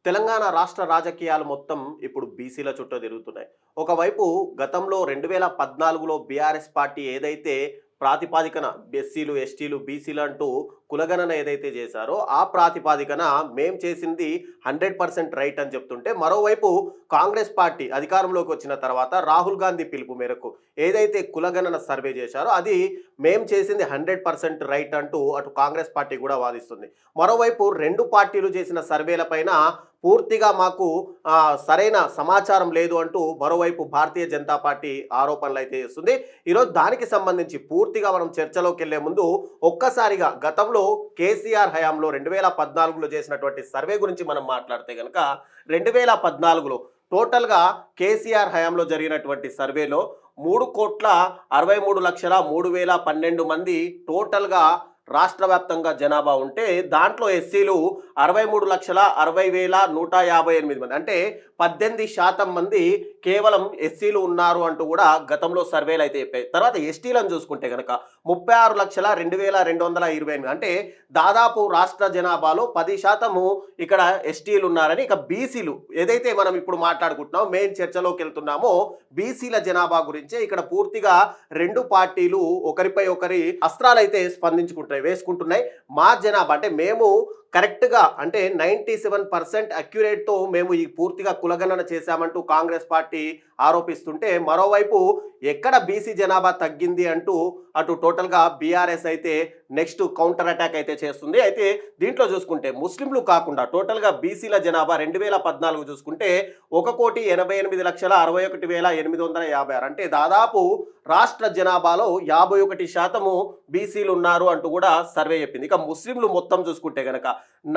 తెలంగాణ రాష్ట్ర రాజకీయాలు మొత్తం ఇప్పుడు బీసీల చుట్టూ తిరుగుతున్నాయి. ఒకవైపు గతంలో 2014లో బీఆర్ఎస్ పార్టీ ఏదైతే ప్రాతిపాదికన ఎస్సీలు, ఎస్టీలు, బీసీలు అంటూ కులగణన ఏదైతే చేశారో ఆ ప్రాతిపాదికన మేం చేసింది 100% రైట్ అని చెప్తుంటే, మరోవైపు కాంగ్రెస్ పార్టీ అధికారంలోకి వచ్చిన తర్వాత రాహుల్ గాంధీ పిలుపు మేరకు ఏదైతే కులగణన సర్వే చేశారో అది మేం చేసింది 100% రైట్ అంటూ అటు కాంగ్రెస్ పార్టీ కూడా వాదిస్తుంది. మరోవైపు రెండు పార్టీలు చేసిన సర్వేలపైన పూర్తిగా మాకు సరైన సమాచారం లేదు అంటూ మరోవైపు భారతీయ జనతా పార్టీ ఆరోపణలు అయితే చేస్తుంది. ఈరోజు దానికి సంబంధించి పూర్తిగా మనం చర్చలోకి వెళ్లే ముందు ఒక్కసారిగా గతంలో కేసీఆర్ హయాంలో 2014లో చేసినటువంటి సర్వే గురించి మనం మాట్లాడితే కనుక 2014లో టోటల్గా కేసీఆర్ హయాంలో జరిగినటువంటి సర్వేలో 3,63,03,012 మంది టోటల్గా రాష్ట్ర వ్యాప్తంగా జనాభా ఉంటే దాంట్లో ఎస్సీలు 63,60,158 మంది, అంటే 18% మంది కేవలం ఎస్సీలు ఉన్నారు అంటూ కూడా గతంలో సర్వేలు అయితే చెప్పాయి. తర్వాత ఎస్టీలను చూసుకుంటే కనుక 36,02,228, అంటే దాదాపు రాష్ట్ర జనాభాలో 10% ఇక్కడ ఎస్టీలు ఉన్నారని. ఇక బీసీలు ఏదైతే మనం ఇప్పుడు మాట్లాడుకుంటున్నామో మెయిన్ చర్చలోకి వెళ్తున్నామో బీసీల జనాభా గురించే. ఇక్కడ పూర్తిగా రెండు పార్టీలు ఒకరిపై ఒకరి అస్త్రాలు అయితే వేసుకుంటున్నాయి. మా జనాభా అంటే మేము కరెక్ట్గా అంటే 97% అక్యురేట్తో మేము ఈ పూర్తిగా కులగణన చేశామంటూ కాంగ్రెస్ పార్టీ ఆరోపిస్తుంటే, మరోవైపు ఎక్కడ బీసీ జనాభా తగ్గింది అంటూ అటు టోటల్గా బీఆర్ఎస్ అయితే నెక్స్ట్ కౌంటర్ అటాక్ అయితే చేస్తుంది. అయితే దీంట్లో చూసుకుంటే ముస్లింలు కాకుండా టోటల్గా బీసీల జనాభా 2014 చూసుకుంటే 1,88,61,856, అంటే దాదాపు రాష్ట్ర జనాభాలో 51% బీసీలు ఉన్నారు అంటూ కూడా సర్వే చెప్పింది. ఇక ముస్లింలు మొత్తం చూసుకుంటే కనుక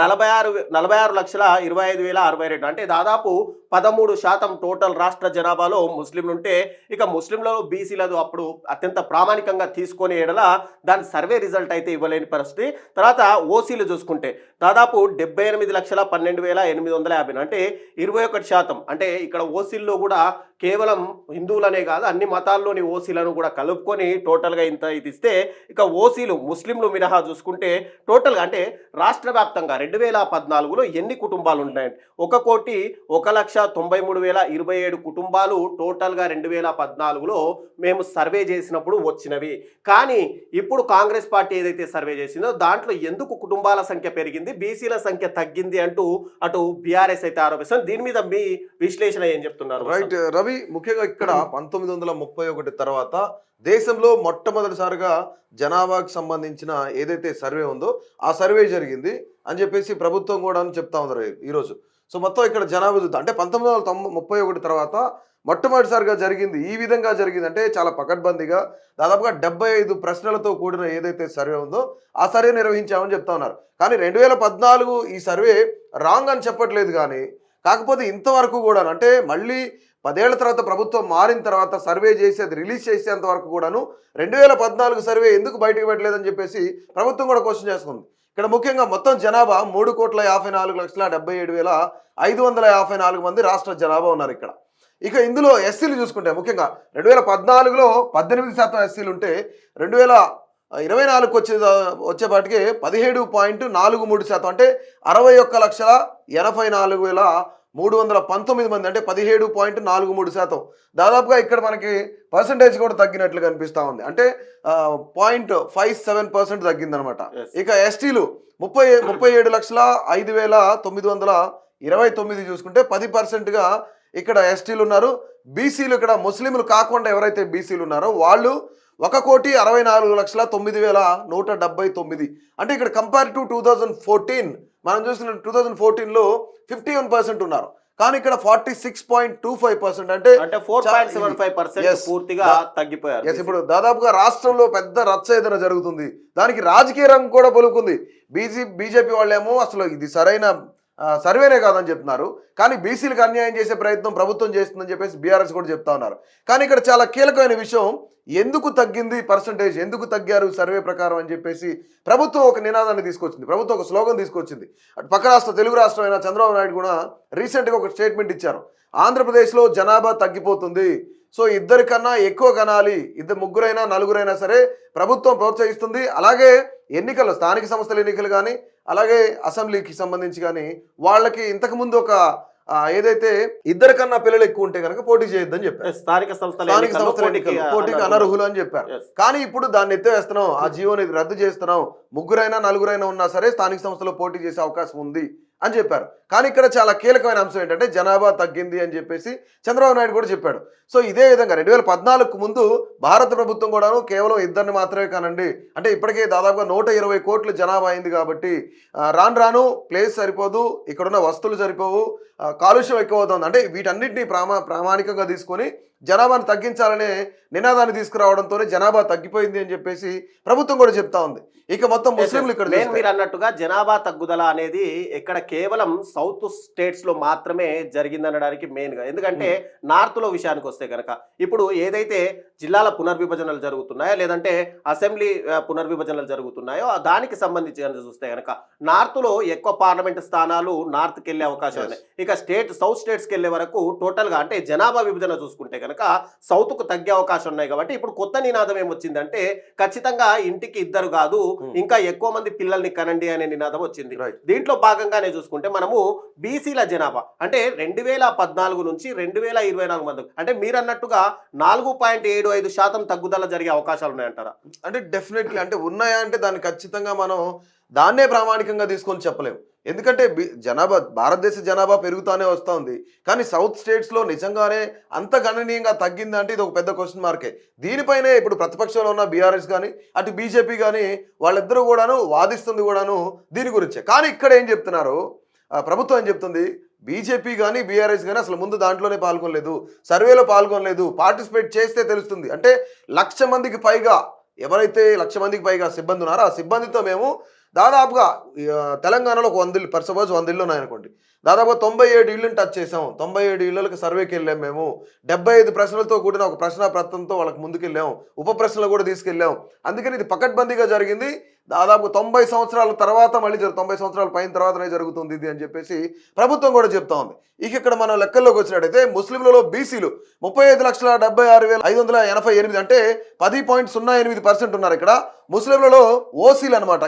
46,25,062, అంటే దాదాపు 13% టోటల్ రాష్ట్ర జనాభాలో ముస్లింలు ఉంటే, ఇక ముస్లింలలో బీసీలదు అప్పుడు అత్యంత ప్రామాణికంగా తీసుకొని ఏడల దాని సర్వే రిజల్ట్ అయితే ఇవ్వలేని పరిస్థితి. తర్వాత ఓసీలు చూసుకుంటే దాదాపు 78,12,850, అంటే 21%, అంటే ఇక్కడ ఓసీల్లో కూడా కేవలం హిందువులనే కాదు అన్ని మతాల్లోని ఓసీలను కూడా కలుపుకొని టోటల్గా ఇంత ఇది ఇస్తే, ఇక ఓసీలు ముస్లింలు మినహా చూసుకుంటే టోటల్గా అంటే రాష్ట్ర వ్యాప్తంగా 2014లో ఎన్ని కుటుంబాలు ఉన్నాయండి? 1,01,93,027 కుటుంబాలు టోటల్గా 2014లో మేము సర్వే చేసినప్పుడు వచ్చినవి. కానీ ఇప్పుడు కాంగ్రెస్ పార్టీ ఏదైతే సర్వే చేసిందో దాంట్లో ఎందుకు కుటుంబాల సంఖ్య పెరిగింది, బీసీల సంఖ్య తగ్గింది అంటూ అటు బీఆర్ఎస్ అయితే ఆరోపిస్తుంది. దీని మీద మీ విశ్లేషణ ఏం చెప్తున్నారు? రైట్ రవి, ముఖ్యంగా ఇక్కడ 1931 తర్వాత దేశంలో మొట్టమొదటిసారిగా జనాభాకు సంబంధించిన ఏదైతే సర్వే ఉందో ఆ సర్వే జరిగింది అని చెప్పేసి ప్రభుత్వం కూడా చెప్తా ఉన్నారు ఈరోజు. సో మొత్తం ఇక్కడ జనాభా చూద్దాం అంటే 1931 తర్వాత మొట్టమొదటిసారిగా జరిగింది. ఈ విధంగా జరిగింది అంటే చాలా పకడ్బందీగా దాదాపుగా 75 ప్రశ్నలతో కూడిన ఏదైతే సర్వే ఉందో ఆ సర్వే నిర్వహించామని చెప్తా ఉన్నారు. కానీ 2014 ఈ సర్వే రాంగ్ అని చెప్పట్లేదు. కానీ కాకపోతే ఇంతవరకు కూడా అంటే మళ్ళీ 10 ఏళ్ల తర్వాత ప్రభుత్వం మారిన తర్వాత సర్వే చేసి అది రిలీజ్ చేసేంత వరకు కూడాను 2014 సర్వే ఎందుకు బయటకు పెట్టలేదని చెప్పేసి ప్రభుత్వం కూడా క్వశ్చన్ చేస్తుంది. ఇక్కడ ముఖ్యంగా మొత్తం జనాభా 3,54,77,554 మంది రాష్ట్ర జనాభా ఉన్నారు ఇక్కడ. ఇక ఇందులో ఎస్సీలు చూసుకుంటే ముఖ్యంగా 2014లో 18% ఎస్సీలు ఉంటే 2024 వచ్చేపాటికి 17.43%, అంటే 61,84,319 మంది, అంటే 17.43%. దాదాపుగా ఇక్కడ మనకి పర్సంటేజ్ కూడా తగ్గినట్లు కనిపిస్తూ ఉంది, అంటే 0.57% తగ్గిందనమాట. ఇక ఎస్టీలు 37,05,929 చూసుకుంటే 10%గా ఇక్కడ ఎస్టీలు ఉన్నారు. బీసీలు ఇక్కడ ముస్లింలు కాకుండా ఎవరైతే బీసీలు ఉన్నారో వాళ్ళు 1,64,09,179, అంటే ఇక్కడ కంపేర్ టు 2014 మనం చూసిన 2014లో 51% ఉన్నారు. కానీ ఇక్కడ 46.25%, అంటే 4.75% పూర్తిగా తగ్గిపోయారు. ఇప్పుడు దాదాపుగా రాష్ట్రంలో పెద్ద రచ్చ ఏదైనా జరుగుతుంది, దానికి రాజకీయ రంగు కూడా పొలుకుంది. బీజేపీ వాళ్ళేమో అసలు ఇది సరైన సర్వేనే కాదని చెప్తున్నారు, కానీ బీసీలకు అన్యాయం చేసే ప్రయత్నం ప్రభుత్వం చేస్తుందని చెప్పేసి బీఆర్ఎస్ కూడా చెప్తా ఉన్నారు. కానీ ఇక్కడ చాలా కీలకమైన విషయం, ఎందుకు తగ్గింది పర్సంటేజ్, ఎందుకు తగ్గారు సర్వే ప్రకారం అని చెప్పేసి ప్రభుత్వం ఒక నినాదాన్ని తీసుకొచ్చింది, ప్రభుత్వం ఒక స్లోగన్ తీసుకొచ్చింది. అటు పక్క రాష్ట్ర తెలుగు రాష్ట్రం అయిన చంద్రబాబు నాయుడు కూడా రీసెంట్గా ఒక స్టేట్మెంట్ ఇచ్చారు. ఆంధ్రప్రదేశ్లో జనాభా తగ్గిపోతుంది, సో ఇద్దరికన్నా ఎక్కువ కనాలి, ముగ్గురైనా నలుగురైనా సరే ప్రభుత్వం ప్రోత్సహిస్తుంది. అలాగే ఎన్నికల్లో స్థానిక సంస్థల ఎన్నికలు కానీ అలాగే అసెంబ్లీకి సంబంధించి కానీ వాళ్ళకి ఇంతకుముందు ఒక ఏదైతే ఇద్దరికన్నా పిల్లలు ఎక్కువ ఉంటే కనుక పోటీ చేయొద్దని చెప్పారు. స్థానిక సంస్థల పోటీకి అనర్హులు అని చెప్పారు. కానీ ఇప్పుడు దాన్ని ఎత్తివేస్తున్నాం, ఆ జీవోని రద్దు చేస్తున్నాం, ముగ్గురైనా నలుగురైనా ఉన్నా సరే స్థానిక సంస్థలో పోటీ చేసే అవకాశం ఉంది అని చెప్పారు. కానీ ఇక్కడ చాలా కీలకమైన అంశం ఏంటంటే జనాభా తగ్గింది అని చెప్పేసి చంద్రబాబు నాయుడు కూడా చెప్పాడు. సో ఇదే విధంగా 2014కు ముందు భారత ప్రభుత్వం కూడాను కేవలం ఇద్దరిని మాత్రమే కానండి, అంటే ఇప్పటికే దాదాపుగా 120 కోట్ల జనాభా అయింది కాబట్టి రాను రాను ప్లేస్ సరిపోదు, ఇక్కడున్న వస్తువులు సరిపోవు, కాలుష్యం ఎక్కువ అవుతుంది, అంటే వీటన్నిటిని ప్రామాణికంగా తీసుకొని జనాభాను తగ్గించాలనే నినాదాన్ని తీసుకురావడంతోనే జనాభా తగ్గిపోయింది అని చెప్పేసి ప్రభుత్వం కూడా చెప్తా ఉంది. ఇక మొత్తం ముస్లింలు ఇక్కడ మీరు అన్నట్టుగా జనాభా తగ్గుదల అనేది ఇక్కడ కేవలం సౌత్ స్టేట్స్ లో మాత్రమే జరిగిందనడానికి మెయిన్ గా, ఎందుకంటే నార్త్ లో విషయానికి వస్తే కనుక ఇప్పుడు ఏదైతే జిల్లాల పునర్విభజనలు జరుగుతున్నాయో లేదంటే అసెంబ్లీ పునర్విభజనలు జరుగుతున్నాయో దానికి సంబంధించి చూస్తే కనుక నార్త్ లో ఎక్కువ పార్లమెంట్ స్థానాలు నార్త్కి వెళ్ళే అవకాశం ఉన్నాయి. ఇక సౌత్ స్టేట్స్కి వెళ్ళే వరకు టోటల్ గా అంటే జనాభా విభజన చూసుకుంటే కనుక సౌత్ కు తగ్గే అవకాశం ఉన్నాయి. కాబట్టి ఇప్పుడు కొత్త నినాదం ఏమొచ్చిందంటే ఖచ్చితంగా ఇంటికి ఇద్దరు కాదు ఇంకా ఎక్కువ మంది పిల్లల్ని కనండి అనే నినాదం వచ్చింది. దీంట్లో భాగంగానే చూసుకుంటే మనము బీసీల జనాభా అంటే 2014 నుంచి 2024 మంది అంటే మీరు అన్నట్టుగా 4.75% తగ్గుదల జరిగే అవకాశాలు ఉన్నాయంటారా? అంటే డెఫినెట్లీ అంటే ఉన్నాయా అంటే దాన్ని ఖచ్చితంగా మనం దాన్నే ప్రామాణికంగా తీసుకొని చెప్పలేము. ఎందుకంటే భారతదేశ జనాభా పెరుగుతూనే వస్తుంది, కానీ సౌత్ స్టేట్స్లో నిజంగానే అంత గణనీయంగా తగ్గిందంటే ఇది ఒక పెద్ద క్వశ్చన్ మార్కే. దీనిపైనే ఇప్పుడు ప్రతిపక్షంలో ఉన్న బీఆర్ఎస్ కానీ అటు బీజేపీ కానీ వాళ్ళిద్దరూ కూడాను వాదిస్తుంది కూడాను దీని గురించే. కానీ ఇక్కడ ఏం చెప్తున్నారు, ప్రభుత్వం ఏం చెప్తుంది, బీజేపీ కానీ బీఆర్ఎస్ కానీ అసలు ముందు దాంట్లోనే పాల్గొనలేదు, సర్వేలో పాల్గొనలేదు, పార్టిసిపేట్ చేస్తే తెలుస్తుంది. అంటే 1,00,000 మందికి పైగా ఎవరైతే 1,00,000 మందికి పైగా సిబ్బంది ఉన్నారో ఆ సిబ్బందితో మేము దాదాపుగా తెలంగాణలో ఒక 100 ఇల్లు సపోజ్ 100 ఇల్లు ఉన్నాయనుకోండి, దాదాపుగా 97 ఇళ్ళని టచ్ చేసాం. 97 ఇళ్ళకి సర్వేకి వెళ్ళాం మేము. 75 ప్రశ్నలతో కూడిన ఒక ప్రశ్న పత్రంతో వాళ్ళకి ముందుకెళ్ళాం, ఉప ప్రశ్నలు కూడా తీసుకెళ్ళాం. అందుకని ఇది పకడ్బందీగా జరిగింది. దాదాపు 90 సంవత్సరాల తర్వాత మళ్ళీ 90 సంవత్సరాల పైన తర్వాతనే జరుగుతుంది ఇది అని చెప్పేసి ప్రభుత్వం కూడా చెప్తా ఉంది. ఇక ఇక్కడ మనం లెక్కల్లోకి వచ్చినట్టయితే ముస్లింలలో బీసీలు 35,76,588 అంటే 10.08% ఉన్నారు. ఇక్కడ ముస్లింలలో ఓసీలు అనమాట.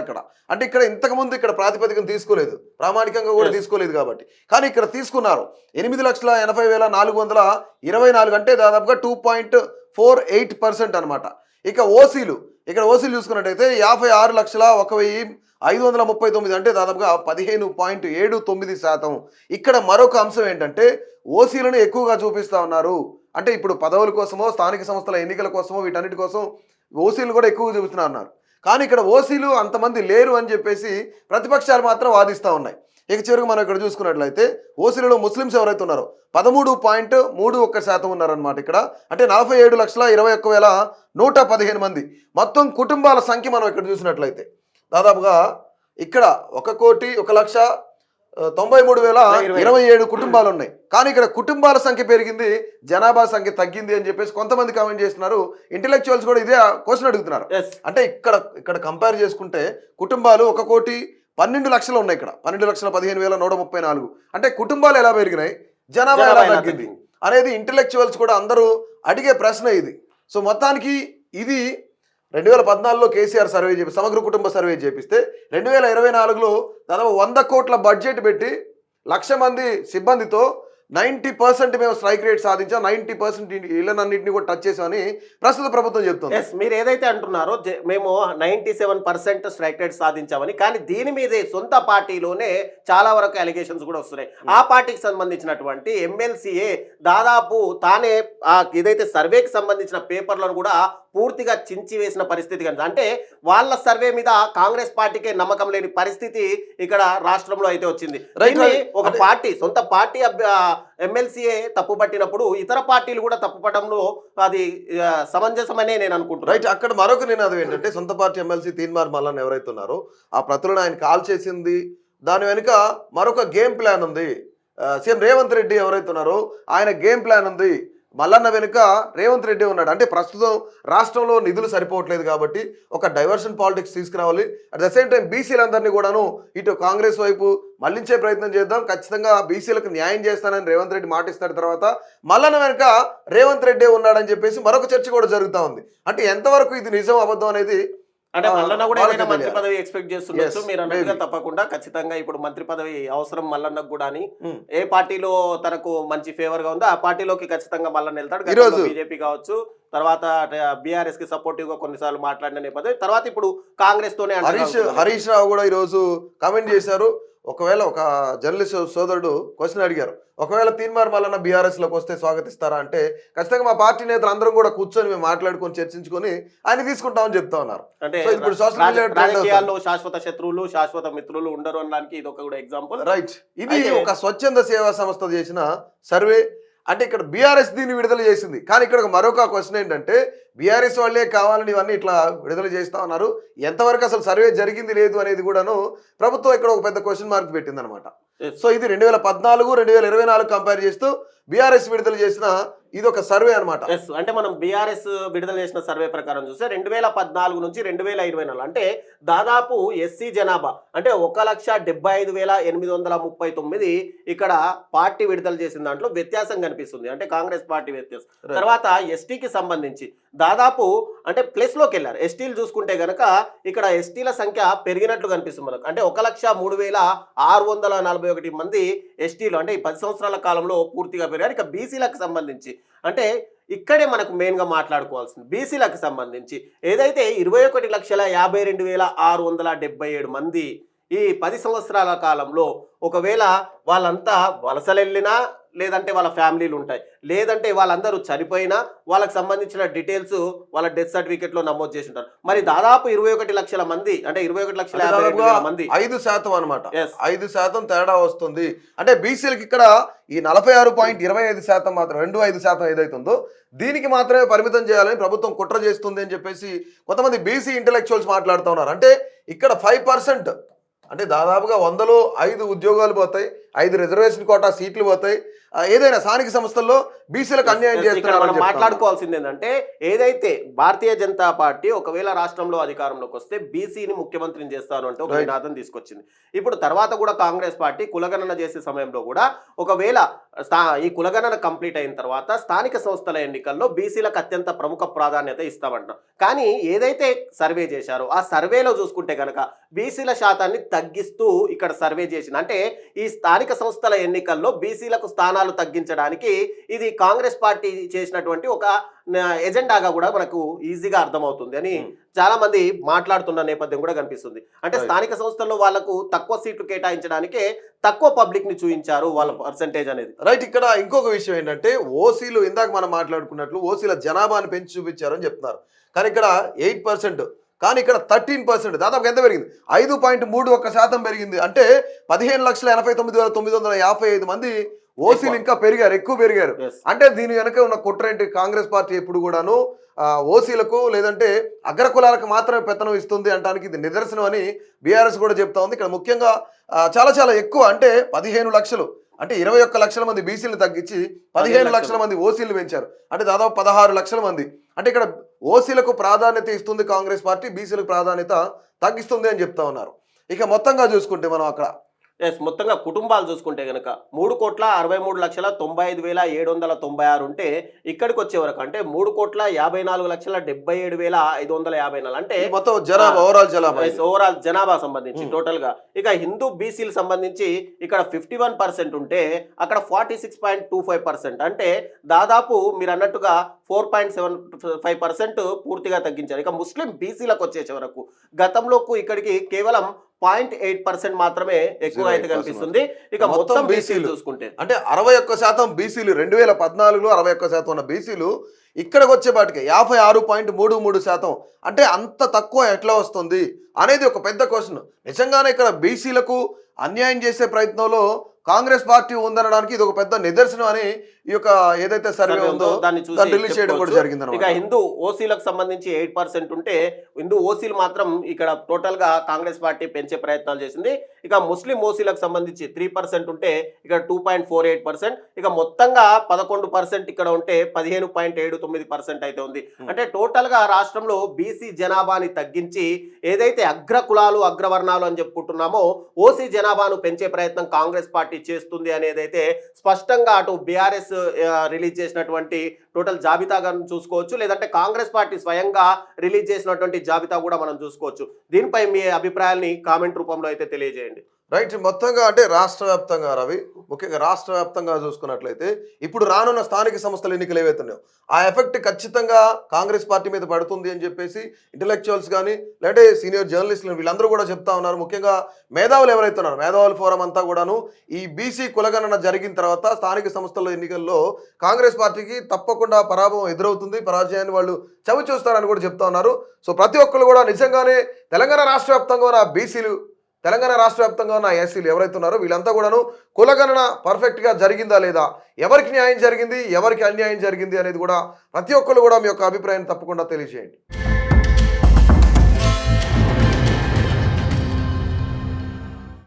అంటే ఇక్కడ ఇంతకుముందు ఇక్కడ ప్రాతిపదికను తీసుకోలేదు, ప్రామాణికంగా కూడా తీసుకోలేదు కాబట్టి, కానీ ఇక్కడ తీసుకున్నారు 8,80,424 అంటే దాదాపుగా 2.48% అనమాట. ఇక ఓసీలు చూసుకున్నట్టయితే 56,01,539 అంటే దాదాపుగా 15.79%. ఇక్కడ మరొక అంశం ఏంటంటే ఓసీలను ఎక్కువగా చూపిస్తా ఉన్నారు. అంటే ఇప్పుడు పదవుల కోసమో స్థానిక సంస్థల ఎన్నికల కోసమో వీటన్నిటి కోసం ఓసీలు కూడా ఎక్కువగా చూపిస్తున్నా ఉన్నారు. కానీ ఇక్కడ ఓసీలు అంతమంది లేరు అని చెప్పేసి ప్రతిపక్షాలు మాత్రం వాదిస్తూ ఉన్నాయి. ఇక చివరికి మనం ఇక్కడ చూసుకున్నట్లయితే ఓసీలలో ముస్లిమ్స్ ఎవరైతే ఉన్నారో 13.31% ఉన్నారనమాట. ఇక్కడ అంటే 47,21,115 మంది. మొత్తం కుటుంబాల సంఖ్య మనం ఇక్కడ చూసినట్లయితే దాదాపుగా ఇక్కడ 1,93,027 కుటుంబాలు ఉన్నాయి. కానీ ఇక్కడ కుటుంబాల సంఖ్య పెరిగింది, జనాభా సంఖ్య తగ్గింది అని చెప్పేసి కొంతమంది కామెంట్ చేస్తున్నారు. ఇంటెలెక్చువల్స్ కూడా ఇదే క్వశ్చన్ అడుగుతున్నారు. అంటే ఇక్కడ కంపేర్ చేసుకుంటే కుటుంబాలు 1,12,00,000 ఉన్నాయి. ఇక్కడ 12,15,134. అంటే కుటుంబాలు ఎలా పెరిగినాయి, జనాభా ఎలా తగ్గింది అనేది ఇంటెలెక్చువల్స్ కూడా అందరూ అడిగే ప్రశ్న ఇది. సో మొత్తానికి ఇది 2014లో కేసీఆర్ సర్వే సమగ్ర కుటుంబ సర్వే చేపిస్తే 2024లో దాదాపు 100 కోట్ల బడ్జెట్ పెట్టి 1,00,000 మంది సిబ్బందితో 90% మేము స్ట్రైక్ రేట్ సాధించాం, 90% ఇళ్ళనన్నింటినీ కూడా టచ్ చేసామని ప్రస్తుత ప్రభుత్వం చెప్తుంది. మీరు ఏదైతే అంటున్నారో మేము 97% స్ట్రైక్ రేట్ సాధించామని, కానీ దీని మీదే సొంత పార్టీలోనే చాలా వరకు అలిగేషన్స్ కూడా వస్తున్నాయి. ఆ పార్టీకి సంబంధించినటువంటి ఎమ్మెల్సీఏ దాదాపు తానే ఏదైతే సర్వేకి సంబంధించిన పేపర్లను కూడా పూర్తిగా చించి వేసిన పరిస్థితి కనుక, అంటే వాళ్ళ సర్వే మీద కాంగ్రెస్ పార్టీకే నమ్మకం లేని పరిస్థితి ఇక్కడ రాష్ట్రంలో అయితే వచ్చింది. ఒక పార్టీ సొంత పార్టీ ఎమ్మెల్సీఏ తప్పు పట్టినప్పుడు ఇతర పార్టీలు కూడా తప్పుపట్టడంలో అది సమంజసమనే నేను అనుకుంటున్నాను. రైట్. అక్కడ మరొక నినాదం ఏంటంటే సొంత పార్టీ ఎమ్మెల్సీ తీన్మార్ మల్లన్న ఎవరైతే ఉన్నారో ఆ ప్రతులను ఆయన కాల్ చేసింది, దాని వెనుక మరొక గేమ్ ప్లాన్ ఉంది. సీఎం రేవంత్ రెడ్డి ఎవరైతే ఉన్నారో ఆయన గేమ్ ప్లాన్ ఉంది. మల్లన్న వెనుక రేవంత్ రెడ్డి ఉన్నాడు. అంటే ప్రస్తుతం రాష్ట్రంలో నిధులు సరిపోవట్లేదు కాబట్టి ఒక డైవర్షన్ పాలిటిక్స్ తీసుకురావాలి. అట్ ద సేమ్ టైం బీసీలందరినీ కూడాను ఇటు కాంగ్రెస్ వైపు మళ్లించే ప్రయత్నం చేద్దాం, ఖచ్చితంగా బీసీలకు న్యాయం చేస్తానని రేవంత్ రెడ్డి మాటిస్తాడు. తర్వాత మల్లన్న వెనుక రేవంత్ రెడ్డి ఉన్నాడని చెప్పేసి మరొక చర్చ కూడా జరుగుతూ ఉంది. అంటే ఎంతవరకు ఇది నిజం అబద్ధం అనేది అంటే మల్లన్న కూడా వాళ్ళకే ఏదైనా మంత్రి తెలియాలి. పదవి ఎక్స్పెక్ట్ చేస్తుండొచ్చు. Yes, మీరు అన్నట్టుగా maybe. తప్పకుండా ఖచ్చితంగా ఇప్పుడు మంత్రి పదవి అవసరం మల్లన్నకు కూడా అని. ఉమ్. ఏ పార్టీలో తనకు మంచి ఫేవర్ గా ఉందో ఆ పార్టీలోకి ఖచ్చితంగా మల్లన్న వెళ్తాడు. గతంలో ఈరోజు బీజేపీ కావచ్చు, తర్వాత బీఆర్ఎస్ కి సపోర్టివ్ గా కొన్నిసార్లు మాట్లాడిన నేపథ్యం, తర్వాత ఇప్పుడు కాంగ్రెస్ తోనే హరీష్ రావు కూడా ఈరోజు కామెంట్ చేశారు. ఒకవేళ ఒక జర్నలిస్ట్ సోదరుడు క్వశ్చన్ అడిగారు, ఒకవేళ తీన్మార్ మల్లన్న బీఆర్ఎస్ లోకి వస్తే స్వాగతిస్తారా అంటే, ఖచ్చితంగా మా పార్టీ నేతలు అందరం కూడా కూర్చొని మేము మాట్లాడుకొని చర్చించుకొని ఆయన తీసుకుంటామని చెప్తా ఉన్నారు. అంటే So, ఇప్పుడు సోషల్ మీడియా రాజకీయాల్లో శాశ్వత శత్రువులు శాశ్వత మిత్రులు ఉండరు అనడానికి ఇది ఒక కూడా ఎగ్జాంపుల్. రైట్. ఇది అయితే ఒక స్వచ్ఛంద సేవా సంస్థ చేసిన సర్వే. అంటే ఇక్కడ బీఆర్ఎస్ దీన్ని విడుదల చేసింది. కానీ ఇక్కడ మరొక క్వశ్చన్ ఏంటంటే, బీఆర్ఎస్ వాళ్ళే కావాలని ఇవన్నీ ఇట్లా విడుదల చేస్తా ఉన్నారు, ఎంతవరకు అసలు సర్వే జరిగింది లేదు అనేది కూడాను ప్రభుత్వం ఇక్కడ ఒక పెద్ద క్వశ్చన్ మార్క్ పెట్టింది అనమాట. సో ఇది 2014 2024 కంపేర్ చేస్తూ బీఆర్ఎస్ విడుదల చేసిన ఇది ఒక సర్వే అనమాట. అంటే మనం బీఆర్ఎస్ విడుదల చేసిన సర్వే ప్రకారం చూస్తే 2014 నుంచి 2024 అంటే దాదాపు ఎస్సీ జనాభా అంటే 1,75,839 ఇక్కడ పార్టీ విడుదల చేసిన దాంట్లో వ్యత్యాసం కనిపిస్తుంది. అంటే కాంగ్రెస్ పార్టీ వ్యత్యాసం. తర్వాత ఎస్టీకి సంబంధించి దాదాపు అంటే ప్లస్ లోకి వెళ్ళారు. ఎస్టీలు చూసుకుంటే గనక ఇక్కడ ఎస్టీల సంఖ్య పెరిగినట్లు కనిపిస్తుంది మనకు. అంటే 1,03,641 మంది ఎస్టీలు అంటే ఈ 10 సంవత్సరాల కాలంలో పూర్తిగా పెరిగారు. ఇక బీసీలకు సంబంధించి అంటే ఇక్కడే మనకు మెయిన్గా మాట్లాడుకోవాల్సింది బీసీలకు సంబంధించి ఏదైతే 21,52,677 మంది ఈ 10 సంవత్సరాల కాలంలో ఒకవేళ వాళ్ళంతా వలసలు వెళ్ళినా, లేదంటే వాళ్ళ ఫ్యామిలీలు ఉంటాయి, లేదంటే వాళ్ళందరూ చనిపోయినా వాళ్ళకి సంబంధించిన డీటెయిల్స్ వాళ్ళ డెత్ సర్టిఫికేట్ లో నమోదు చేసి ఉంటారు. మరి దాదాపు 21 లక్షల మంది అంటే 21,52,000 మంది 5% అనమాట. Yes. 5% తేడా వస్తుంది. అంటే బీసీలకి ఇక్కడ ఈ 46.25% మాత్రం 25% ఏదైతే ఉందో దీనికి మాత్రమే పరిమితం చేయాలని ప్రభుత్వం కుట్ర చేస్తుంది అని చెప్పేసి కొంతమంది బీసీ ఇంటెలెక్చువల్స్ మాట్లాడుతూ ఉన్నారు. అంటే ఇక్కడ 5% అంటే దాదాపుగా 100లో 5 ఉద్యోగాలు పోతాయి, 5 రిజర్వేషన్ కోటా సీట్లు పోతాయి. ఏదైనా స్థానిక సంస్థల్లో బీసీలకు అన్యాయం చేస్తున్నారు. మాట్లాడుకోవాల్సింది ఏంటంటే ఏదైతే భారతీయ జనతా పార్టీ ఒకవేళ రాష్ట్రంలో అధికారంలోకి వస్తే బీసీని ముఖ్యమంత్రిని చేస్తాను అంటే ఒక నినాదం తీసుకొచ్చింది. ఇప్పుడు తర్వాత కూడా కాంగ్రెస్ పార్టీ కులగణన చేసే సమయంలో కూడా ఒకవేళ ఈ కులగణన కంప్లీట్ అయిన తర్వాత స్థానిక సంస్థల ఎన్నికల్లో బీసీలకు అత్యంత ప్రముఖ ప్రాధాన్యత ఇస్తామంటున్నాం. కానీ ఏదైతే సర్వే చేశారో ఆ సర్వేలో చూసుకుంటే కనుక బీసీల శాతాన్ని తగ్గిస్తూ ఇక్కడ సర్వే చేసింది. అంటే ఈ స్థానిక సంస్థల ఎన్నికల్లో బీసీలకు స్థానాలు తగ్గించడానికి ఇది కాంగ్రెస్ పార్టీ చేసినటువంటి ఒక ఎజెండాగా కూడా మనకు ఈజీగా అర్థమవుతుంది అని చాలా మంది మాట్లాడుతున్న నేపథ్యం కూడా కనిపిస్తుంది. అంటే స్థానిక సంస్థల్లో వాళ్లకు తక్కువ సీట్లు కేటాయించడానికే తక్కువ పబ్లిక్ ని చూపించారు వాళ్ళ పర్సెంటేజ్ అనేది. రైట్. ఇక్కడ ఇంకొక విషయం ఏంటంటే ఓసీలు ఇందాక మనం మాట్లాడుకున్నట్లు ఓసీల జనాభాను పెంచి చూపించారు అని చెప్తున్నారు. కానీ ఇక్కడ 8%, కానీ ఇక్కడ 13%, దాదాపు ఎంత పెరిగింది? 5.31% పెరిగింది. అంటే 15,89,955 మంది ఓసీలు ఇంకా పెరిగారు, ఎక్కువ పెరిగారు. అంటే దీని వెనక ఉన్న కుట్ర ఏంటి? కాంగ్రెస్ పార్టీ ఎప్పుడు కూడాను ఓసీలకు లేదంటే అగ్రకులాలకు మాత్రమే పెత్తనం ఇస్తుంది అంటానికి ఇది నిదర్శనం అని బీఆర్ఎస్ కూడా చెప్తా ఉంది. ఇక్కడ ముఖ్యంగా చాలా ఎక్కువ అంటే 15 లక్షలు అంటే 21 లక్షల మంది బీసీలు తగ్గించి 15 లక్షల మంది ఓసీలు పెంచారు. అంటే దాదాపు 16 లక్షల మంది. అంటే ఇక్కడ ఓసీలకు ప్రాధాన్యత ఇస్తుంది కాంగ్రెస్ పార్టీ, బీసీలకు ప్రాధాన్యత తగ్గిస్తుంది అని చెప్తా ఉన్నారు. ఇక మొత్తంగా చూసుకుంటే మనం అక్కడ మొత్తంగా కుటుంబాలు చూసుకుంటే కనుక 3,63,95,796 ఉంటే ఇక్కడికి వచ్చే వరకు అంటే 3,54,77,554 అంటే మొత్తం జనాభా ఓవరాల్ జనాభా సంబంధించి టోటల్ గా. ఇక హిందూ బీసీలకు సంబంధించి ఇక్కడ 51% ఉంటే అక్కడ 46.25% అంటే దాదాపు మీరు అన్నట్టుగా 4.75% పూర్తిగా తగ్గించారు. ఇక ముస్లిం బీసీలకు వచ్చేసే వరకు గతంలోకి ఇక్కడికి కేవలం 0.8% మాత్రమే ఎక్కువ అయితే కనిపిస్తుంది. ఇక మొత్తం బీసీలు చూసుకుంటే అంటే 61% బీసీలు 2014లో 61% ఉన్న బీసీలు ఇక్కడికి వచ్చేపాటికి 56.33%. అంటే అంత తక్కువ ఎట్లా వస్తుంది అనేది ఒక పెద్ద క్వశ్చన్. నిజంగానే ఇక్కడ బీసీలకు అన్యాయం చేసే ప్రయత్నంలో కాంగ్రెస్ పార్టీ ఉందనడానికి ఇది ఒక పెద్ద నిదర్శనం అని ఈ యొక్క ఏదైతే సర్వే ఉందో దాన్ని రిలీజ్ చేయడం కూడా జరిగింది. ఇక హిందూ ఓసీలకు సంబంధించి 8% ఉంటే హిందూ ఓసీలు మాత్రం ఇక్కడ టోటల్ గా కాంగ్రెస్ పార్టీ పెంచే ప్రయత్నాలు చేసింది. ఇక ముస్లిం ఓసీలకు సంబంధించి 3% ఉంటే ఇక్కడ 2.48%. ఇక మొత్తంగా 11% ఇక్కడ ఉంటే 15.79% అయితే ఉంది. అంటే టోటల్ గా రాష్ట్రంలో బీసీ జనాభాని తగ్గించి ఏదైతే అగ్ర కులాలు అగ్రవర్ణాలు అని చెప్పుకుంటున్నామో ఓసీ జనాభాను పెంచే ప్రయత్నం కాంగ్రెస్ పార్టీ పార్టీ చేస్తుంది అనేది అయితే స్పష్టంగా అటు బీఆర్ఎస్ రిలీజ్ చేసినటువంటి టోటల్ జాబితాగా చూసుకోవచ్చు, లేదంటే కాంగ్రెస్ పార్టీ స్వయంగా రిలీజ్ చేసినటువంటి జాబితా కూడా మనం చూసుకోవచ్చు. దీనిపై మీ అభిప్రాయాల్ని కామెంట్ రూపంలో అయితే తెలియజేయండి. రైట్. మొత్తంగా అంటే రాష్ట్ర వ్యాప్తంగా రవి, ముఖ్యంగా రాష్ట్ర వ్యాప్తంగా చూసుకున్నట్లయితే ఇప్పుడు రానున్న స్థానిక సంస్థల ఎన్నికలు ఏవైతున్నాయో ఆ ఎఫెక్ట్ ఖచ్చితంగా కాంగ్రెస్ పార్టీ మీద పడుతుంది అని చెప్పేసి ఇంటలెక్చువల్స్ కానీ లేదంటే సీనియర్ జర్నలిస్టులు వీళ్ళందరూ కూడా చెప్తా ఉన్నారు. ముఖ్యంగా మేధావులు ఎవరైతే ఉన్నారో మేధావుల ఫోరం అంతా కూడాను ఈ బీసీ కులగణన జరిగిన తర్వాత స్థానిక సంస్థల ఎన్నికల్లో కాంగ్రెస్ పార్టీకి తప్పకుండా పరాభవం ఎదురవుతుంది, పరాజయాన్ని వాళ్ళు చవి చూస్తారని కూడా చెప్తా ఉన్నారు. సో ప్రతి ఒక్కరు కూడా నిజంగానే తెలంగాణ రాష్ట్ర వ్యాప్తంగా ఉన్న బీసీలు, తెలంగాణ రాష్ట్ర వ్యాప్తంగా ఉన్న ఎస్సీలు ఎవరైతే ఉన్నారో వీళ్ళంతా కూడాను కులగణన పర్ఫెక్ట్గా జరిగిందా లేదా, ఎవరికి న్యాయం జరిగింది ఎవరికి అన్యాయం జరిగింది అనేది కూడా ప్రతి ఒక్కరు కూడా మీ యొక్క అభిప్రాయాన్ని తప్పకుండా తెలియజేయండి.